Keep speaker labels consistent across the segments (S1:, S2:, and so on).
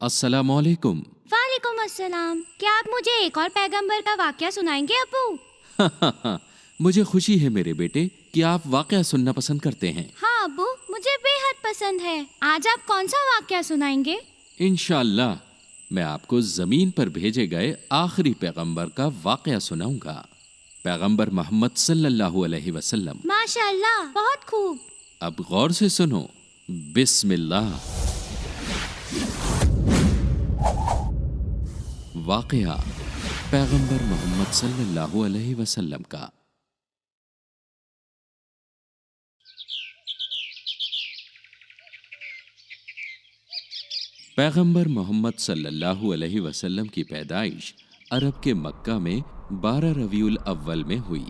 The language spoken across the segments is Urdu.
S1: السلام علیکم۔
S2: وعلیکم السلام۔ کیا آپ مجھے ایک اور پیغمبر کا واقعہ سنائیں گے ابو؟
S1: مجھے خوشی ہے میرے بیٹے کہ آپ واقعہ سننا پسند کرتے ہیں۔
S2: ہاں ابو، مجھے بے حد پسند ہے۔ آج آپ کون سا واقعہ سنائیں گے؟
S1: انشاءاللہ میں آپ کو زمین پر بھیجے گئے آخری پیغمبر کا واقعہ سناؤں گا، پیغمبر محمد صلی اللہ علیہ وسلم۔
S2: ماشاء اللہ، بہت خوب۔
S1: اب غور سے سنو۔ بسم اللہ۔ واقعہ پیغمبر محمد صلی اللہ علیہ وسلم کا۔ پیغمبر محمد صلی اللہ علیہ وسلم کی پیدائش عرب کے مکہ میں 12 ربیع الاول میں ہوئی۔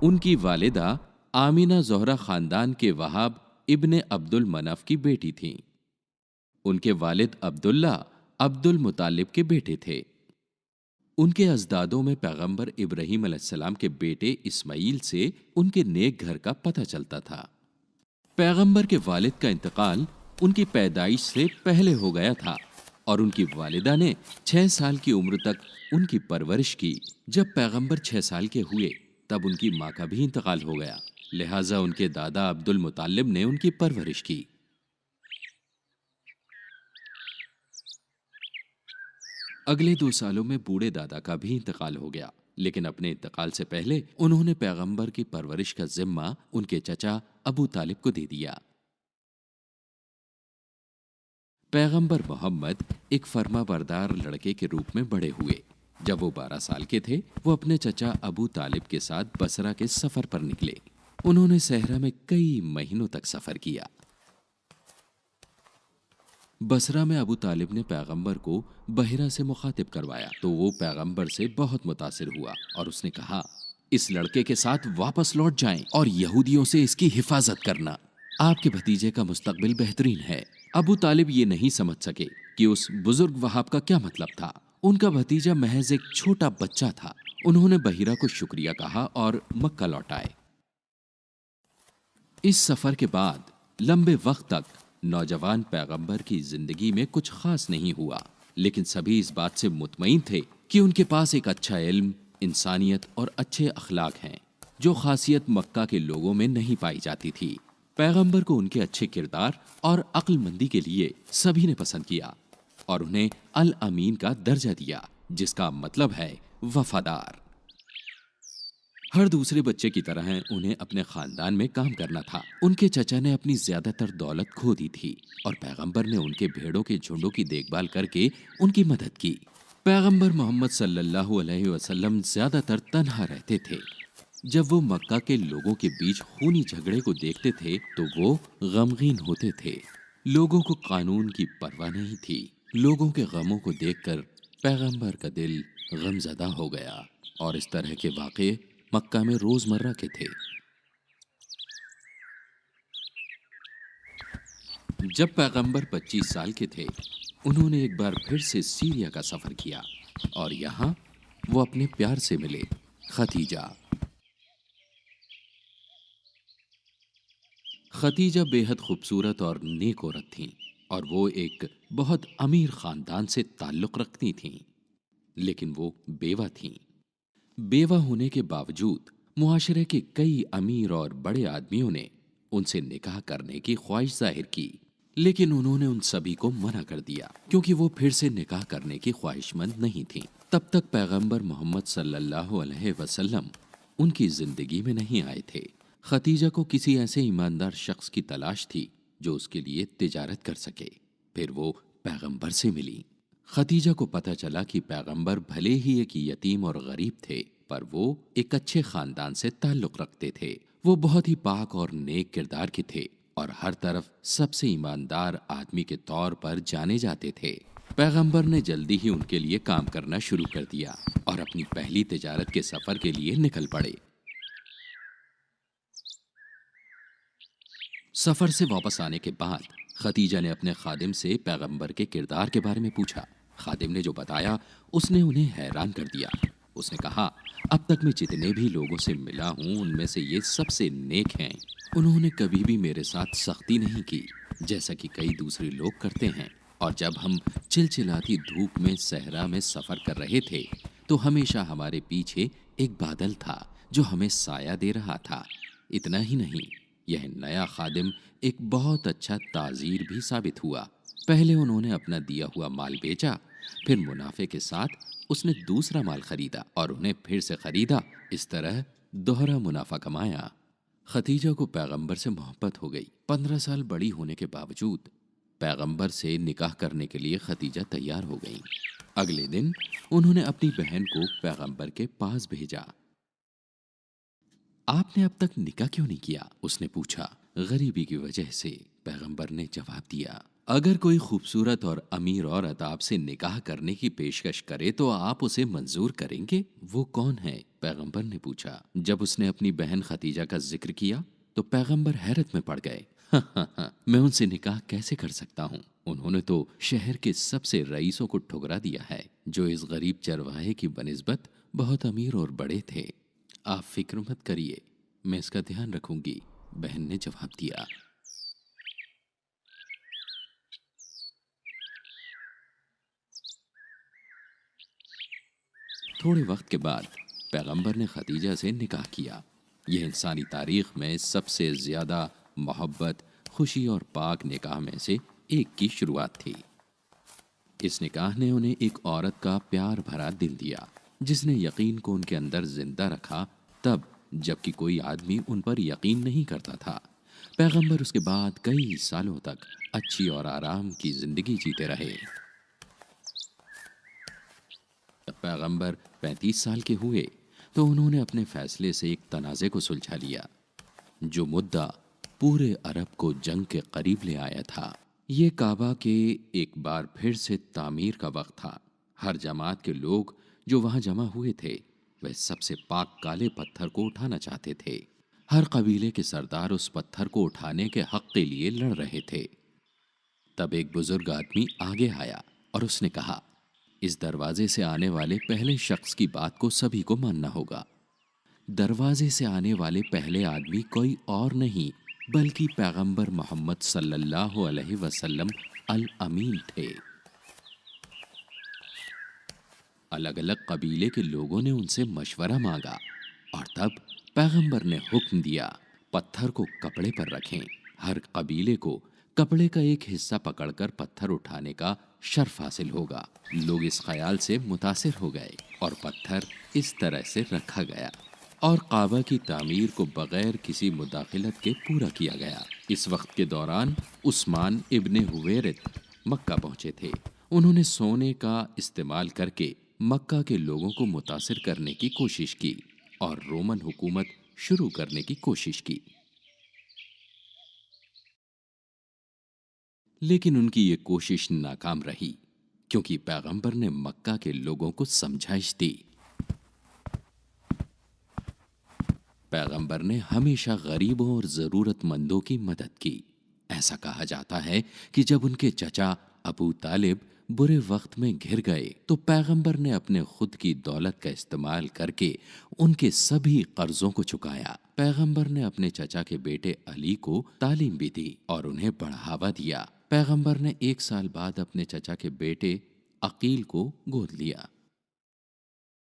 S1: ان کی والدہ آمینہ زہرہ خاندان کے وہاب ابن عبد المناف کی بیٹی تھیں۔ ان کے والد عبداللہ عبد المطلب کے بیٹے تھے۔ ان کے اجدادوں میں پیغمبر ابراہیم علیہ السلام کے بیٹے اسماعیل سے ان کے نیک گھر کا پتہ چلتا تھا۔ پیغمبر کے والد کا انتقال ان کی پیدائش سے پہلے ہو گیا تھا اور ان کی والدہ نے 6 سال کی عمر تک ان کی پرورش کی۔ جب پیغمبر 6 سال کے ہوئے تب ان کی ماں کا بھی انتقال ہو گیا، لہٰذا ان کے دادا عبد المطلب نے ان کی پرورش کی۔ اگلے 2 سالوں میں بوڑھے دادا کا بھی انتقال ہو گیا، لیکن اپنے انتقال سے پہلے انہوں نے پیغمبر کی پرورش کا ذمہ ان کے چچا ابو طالب کو دے دیا۔ پیغمبر محمد ایک فرما بردار لڑکے کے روپ میں بڑے ہوئے۔ جب وہ 12 سال کے تھے وہ اپنے چچا ابو طالب کے ساتھ بصرہ کے سفر پر نکلے۔ انہوں نے صحرا میں کئی مہینوں تک سفر کیا۔ بصرہ میں ابو طالب نے پیغمبر کو بحیرہ سے مخاطب کروایا تو وہ پیغمبر سے بہت متاثر ہوا اور اس نے کہا، اس لڑکے کے ساتھ واپس لوٹ جائیں اور یہودیوں سے اس کی حفاظت کرنا۔ آپ کے بھتیجے کا مستقبل بہترین ہے۔ ابو طالب یہ نہیں سمجھ سکے کہ اس بزرگ وہاب کا کیا مطلب تھا۔ ان کا بھتیجا محض ایک چھوٹا بچہ تھا۔ انہوں نے بحیرہ کو شکریہ کہا اور مکہ لوٹائے۔ اس سفر کے بعد لمبے وقت تک نوجوان پیغمبر کی زندگی میں کچھ خاص نہیں ہوا، لیکن سبھی اس بات سے مطمئن تھے کہ ان کے پاس ایک اچھا علم، انسانیت اور اچھے اخلاق ہیں، جو خاصیت مکہ کے لوگوں میں نہیں پائی جاتی تھی۔ پیغمبر کو ان کے اچھے کردار اور عقل مندی کے لیے سبھی نے پسند کیا اور انہیں الامین کا درجہ دیا، جس کا مطلب ہے وفادار۔ ہر دوسرے بچے کی طرح انہیں اپنے خاندان میں کام کرنا تھا۔ ان کے چچا نے اپنی زیادہ تر دولت کھو دی تھی اور پیغمبر نے ان کے بھیڑوں کے جھنڈوں کی دیکھ بھال کر کے ان کی مدد کی۔ پیغمبر محمد صلی اللہ علیہ وسلم زیادہ تر تنہا رہتے تھے۔ جب وہ مکہ کے لوگوں کے بیچ خونی جھگڑے کو دیکھتے تھے تو وہ غمگین ہوتے تھے۔ لوگوں کو قانون کی پرواہ نہیں تھی۔ لوگوں کے غموں کو دیکھ کر پیغمبر کا دل غمزدہ ہو گیا اور اس طرح کے واقعے مکہ میں روزمرہ کے تھے۔ جب پیغمبر 25 سال کے تھے انہوں نے ایک بار پھر سے سیریا کا سفر کیا اور یہاں وہ اپنے پیار سے ملے، خدیجہ۔ خدیجہ بے حد خوبصورت اور نیک عورت تھیں اور وہ ایک بہت امیر خاندان سے تعلق رکھتی تھیں، لیکن وہ بیوہ تھیں۔ بیوہ ہونے کے باوجود معاشرے کے کئی امیر اور بڑے آدمیوں نے ان سے نکاح کرنے کی خواہش ظاہر کی، لیکن انہوں نے ان سبھی کو منع کر دیا کیونکہ وہ پھر سے نکاح کرنے کی خواہش مند نہیں تھیں۔ تب تک پیغمبر محمد صلی اللہ علیہ وسلم ان کی زندگی میں نہیں آئے تھے۔ خدیجہ کو کسی ایسے ایماندار شخص کی تلاش تھی جو اس کے لیے تجارت کر سکے۔ پھر وہ پیغمبر سے ملی۔ خدیجہ کو پتہ چلا کہ پیغمبر بھلے ہی ایک یتیم اور غریب تھے پر وہ ایک اچھے خاندان سے تعلق رکھتے تھے۔ وہ بہت ہی پاک اور نیک کردار کے تھے اور ہر طرف سب سے ایماندار آدمی کے طور پر جانے جاتے تھے۔ پیغمبر نے جلدی ہی ان کے لیے کام کرنا شروع کر دیا اور اپنی پہلی تجارت کے سفر کے لیے نکل پڑے۔ سفر سے واپس آنے کے بعد خدیجہ نے اپنے خادم سے پیغمبر کے کردار کے بارے میں پوچھا۔ خادم نے جو بتایا اس نے انہیں حیران کر دیا۔ اس نے کہا، اب تک میں جتنے بھی لوگوں سے ملا ہوں ان میں سے یہ سب سے نیک ہیں۔ انہوں نے کبھی بھی میرے ساتھ سختی نہیں کی جیسا کہ کئی دوسرے لوگ کرتے ہیں۔ اور جب ہم چلچلاتی دھوپ میں صحرا میں سفر کر رہے تھے تو ہمیشہ ہمارے پیچھے ایک بادل تھا جو ہمیں سایہ دے رہا تھا۔ اتنا ہی نہیں، یہ نیا خادم ایک بہت اچھا تاجر بھی ثابت ہوا۔ پہلے انہوں نے اپنا دیا ہوا مال بیچا، پھر منافع کے ساتھ اس نے دوسرا مال خریدا اور انہیں پھر سے خریدا۔ اس طرح دوہرا منافع کمایا۔ خدیجہ کو پیغمبر سے محبت ہو گئی۔ 15 سال بڑی ہونے کے باوجود پیغمبر سے نکاح کرنے کے لیے خدیجہ تیار ہو گئیں۔ اگلے دن انہوں نے اپنی بہن کو پیغمبر کے پاس بھیجا۔ آپ نے اب تک نکاح کیوں نہیں کیا؟ اس نے پوچھا۔ غریبی کی وجہ سے، پیغمبر نے جواب دیا۔ اگر کوئی خوبصورت اور امیر عورت آپ سے نکاح کرنے کی پیشکش کرے تو آپ اسے منظور کریں گے؟ وہ کون ہے؟ پیغمبر نے پوچھا۔ جب اس نے اپنی بہن خدیجہ کا ذکر کیا تو پیغمبر حیرت میں پڑ گئے۔ میں ان سے نکاح کیسے کر سکتا ہوں؟ انہوں نے تو شہر کے سب سے رئیسوں کو ٹھکرا دیا ہے جو اس غریب چرواہے کی بنسبت بہت امیر اور بڑے تھے۔ آپ فکر مت کریے، میں اس کا دھیان رکھوں گی، بہن نے جواب دیا۔ تھوڑے وقت کے بعد پیغمبر نے خدیجہ سے نکاح کیا۔ یہ انسانی تاریخ میں سب سے زیادہ محبت، خوشی اور پاک نکاح میں سے ایک کی شروعات تھی۔ اس نکاح نے انہیں ایک عورت کا پیار بھرا دل دیا جس نے یقین کو ان کے اندر زندہ رکھا، تب جبکہ کوئی آدمی ان پر یقین نہیں کرتا تھا۔ پیغمبر اس کے بعد کئی سالوں تک اچھی اور آرام کی زندگی جیتے رہے۔ جب پیغمبر 35 سال کے ہوئے تو انہوں نے اپنے فیصلے سے ایک تنازع کو سلجھا لیا جو مدعا پورے عرب کو جنگ کے قریب لے آیا تھا۔ یہ کعبہ کے ایک بار پھر سے تعمیر کا وقت تھا۔ ہر جماعت کے لوگ جو وہاں جمع ہوئے تھے وہ سب سے پاک کالے پتھر کو اٹھانا چاہتے تھے۔ ہر قبیلے کے سردار اس پتھر کو اٹھانے کے حق کے لیے لڑ رہے تھے۔ تب ایک بزرگ آدمی آگے آیا اور اس نے کہا، اس دروازے سے آنے والے پہلے شخص کی بات کو سبھی کو ماننا ہوگا۔ دروازے سے آنے والے پہلے آدمی کوئی اور نہیں بلکہ پیغمبر محمد صلی اللہ علیہ وسلم الامین تھے۔ الگ الگ قبیلے کے لوگوں نے ان سے مشورہ مانگا اور تب پیغمبر نے حکم دیا، پتھر کو کپڑے پر رکھیں۔ ہر قبیلے کو کپڑے کا ایک حصہ پکڑ کر پتھر اٹھانے کا شرف حاصل ہوگا۔ لوگ اس خیال سے متاثر ہو گئے اور پتھر اس طرح سے رکھا گیا اور کعبہ کی تعمیر کو بغیر کسی مداخلت کے پورا کیا گیا۔ اس وقت کے دوران عثمان ابن حویرث مکہ پہنچے تھے۔ انہوں نے سونے کا استعمال کر کے مکہ کے لوگوں کو متاثر کرنے کی کوشش کی اور رومن حکومت شروع کرنے کی کوشش کی، لیکن ان کی یہ کوشش ناکام رہی کیونکہ پیغمبر نے مکہ کے لوگوں کو سمجھائش دی۔ پیغمبر نے ہمیشہ غریبوں اور ضرورت مندوں کی مدد کی۔ ایسا کہا جاتا ہے کہ جب ان کے چچا ابو طالب برے وقت میں گھر گئے تو پیغمبر نے اپنے خود کی دولت کا استعمال کر کے ان کے سبھی قرضوں کو چکایا۔ پیغمبر نے اپنے چچا کے بیٹے علی کو تعلیم بھی دی اور انہیں بڑھاوا دیا۔ پیغمبر نے 1 سال بعد اپنے چچا کے بیٹے عقیل کو گود لیا۔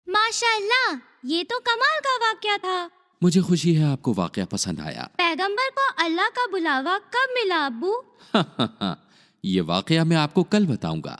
S2: ماشاءاللہ، یہ تو کمال کا واقعہ تھا۔
S1: مجھے خوشی ہے آپ کو واقعہ پسند آیا۔
S2: پیغمبر کو اللہ کا بلاوا کب ملا ابو؟
S1: یہ واقعہ میں آپ کو کل بتاؤں گا۔